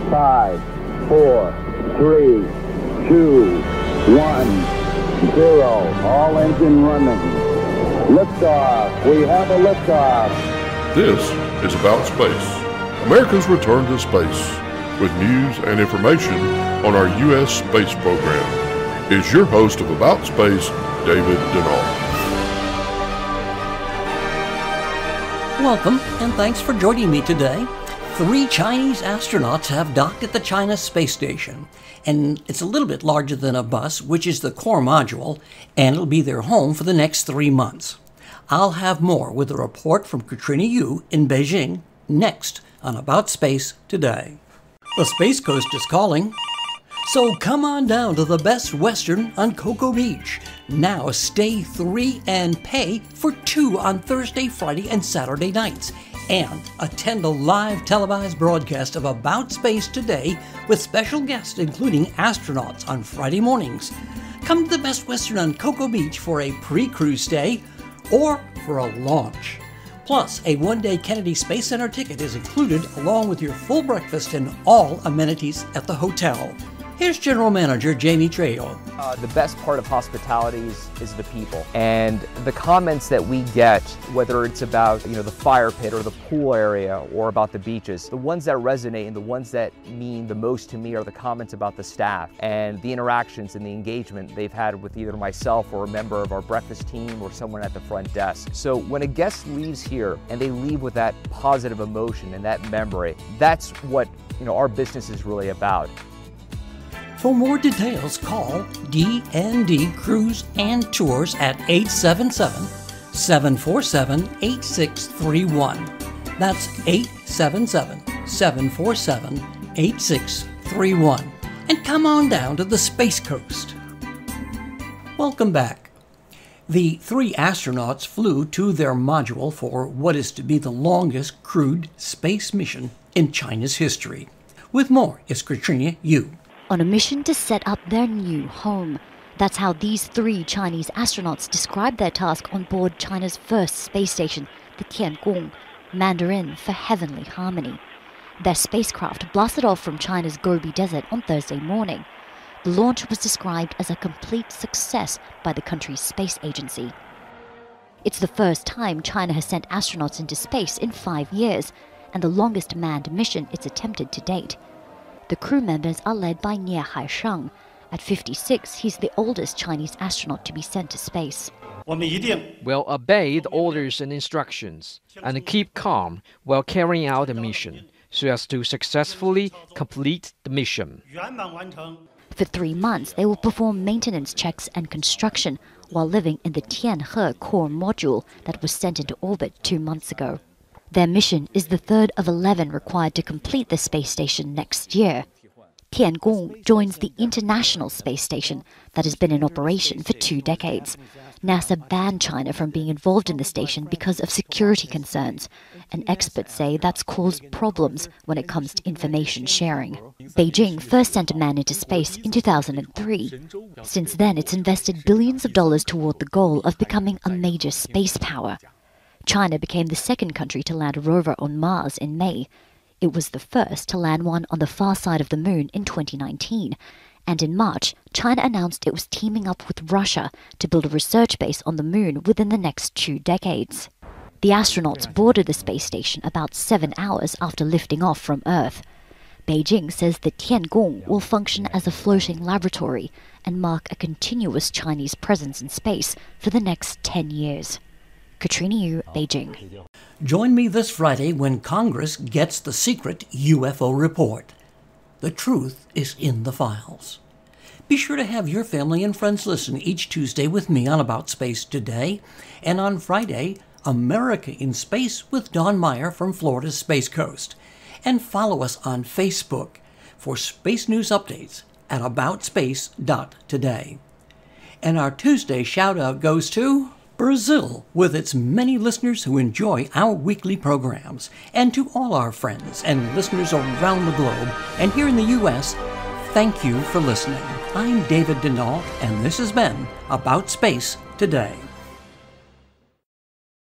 5, 4, 3, 2, 1, 0. All engine running. Liftoff. We have a liftoff. This is About Space, America's return to space, with news and information on our U.S. space program. Is your host of About Space, David Denault. Welcome, and thanks for joining me today. 3 Chinese astronauts have docked at the China space station, and it's a little bit larger than a bus, which is the core module, and it'll be their home for the next 3 months. I'll have more with a report from Katrina Yu in Beijing next on About Space Today. The Space Coast is calling. So come on down to the Best Western on Cocoa Beach. Now stay 3 and pay for 2 on Thursday, Friday, and Saturday nights. And attend a live televised broadcast of About Space Today with special guests including astronauts on Friday mornings. Come to the Best Western on Cocoa Beach for a pre-cruise stay or for a launch. Plus, a one-day Kennedy Space Center ticket is included along with your full breakfast and all amenities at the hotel. Here's General Manager Jamie Trejo. The best part of hospitality is the people. And the comments that we get, whether it's about the fire pit or the pool area or about the beaches, the ones that resonate and the ones that mean the most to me are the comments about the staff and the interactions and the engagement they've had with either myself or a member of our breakfast team or someone at the front desk. So when a guest leaves here and they leave with that positive emotion and that memory, that's what our business is really about. For more details, call D&D Cruise and Tours at 877-747-8631. That's 877-747-8631. And come on down to the Space Coast. Welcome back. The 3 astronauts flew to their module for what is to be the longest crewed space mission in China's history. With more is Katrina Yu. On a mission to set up their new home. That's how these 3 Chinese astronauts described their task on board China's first space station, the Tiangong, Mandarin for heavenly harmony. Their spacecraft blasted off from China's Gobi Desert on Thursday morning. The launch was described as a complete success by the country's space agency. It's the first time China has sent astronauts into space in 5 years, and the longest manned mission it's attempted to date. The crew members are led by Nie Haisheng. At 56, he's the oldest Chinese astronaut to be sent to space. We'll obey the orders and instructions and keep calm while carrying out the mission so as to successfully complete the mission. For 3 months, they will perform maintenance checks and construction while living in the Tianhe core module that was sent into orbit 2 months ago. Their mission is the 3rd of 11 required to complete the space station next year. Tiangong joins the International Space Station that has been in operation for 2 decades. NASA banned China from being involved in the station because of security concerns, and experts say that's caused problems when it comes to information sharing. Beijing first sent a man into space in 2003. Since then, it's invested billions of dollars toward the goal of becoming a major space power. China became the 2nd country to land a rover on Mars in May. It was the first to land one on the far side of the moon in 2019. And in March, China announced it was teaming up with Russia to build a research base on the moon within the next 2 decades. The astronauts boarded the space station about 7 hours after lifting off from Earth. Beijing says the Tiangong will function as a floating laboratory and mark a continuous Chinese presence in space for the next 10 years. Katrina Yu, Beijing. Join me this Friday when Congress gets the secret UFO report. The truth is in the files. Be sure to have your family and friends listen each Tuesday with me on About Space Today, and on Friday, America in Space with Don Meyer from Florida's Space Coast. And follow us on Facebook for space news updates at aboutspace.today. And our Tuesday shout-out goes to Brazil, with its many listeners who enjoy our weekly programs, and to all our friends and listeners around the globe and here in the U.S., thank you for listening. I'm David Denault, and this has been About Space Today.